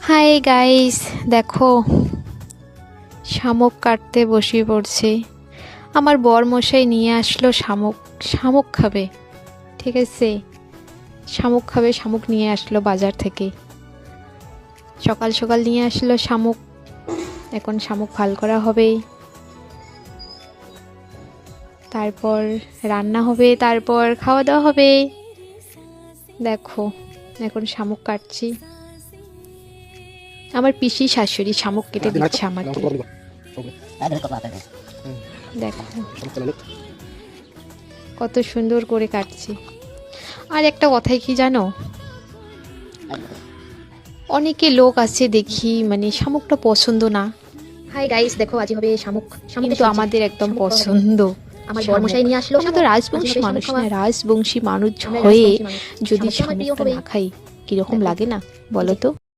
Hi guys, দেখো শামুক কাটতে বসে পড়ছে। আমার বরমশাই নিয়ে আসলো শামুক। শামুক খাবে, ঠিক আছে, শামুক খাবে। শামুক নিয়ে আসলো বাজার থেকে, সকাল সকাল নিয়ে আসলো শামুক। এখন শামুক ভাল করা হবে, তারপর রান্না হবে, তারপর খাওয়া দাওয়া হবে। দেখো এখন শামুক কাটছি। আমার পিসি শাশুড়ি শামুক কেটে দিচ্ছে আমাকে। দেখো কত সুন্দর করে কাটছি। আর একটা কথাই কি জানো, অনেকে লোক আছে দেখি মানে শামুকটা পছন্দ না। হাই গাইস, দেখো আজ হবে শামুক। কিন্তু আমাদের একদম পছন্দ। আমার বরমশাই নিয়ে আসলো আমরা তো রাজবংশী মানুষ না, রাজবংশী মানুষ হয়ে যদি শামুকটা না খাই কিরকম লাগে না বলো তো।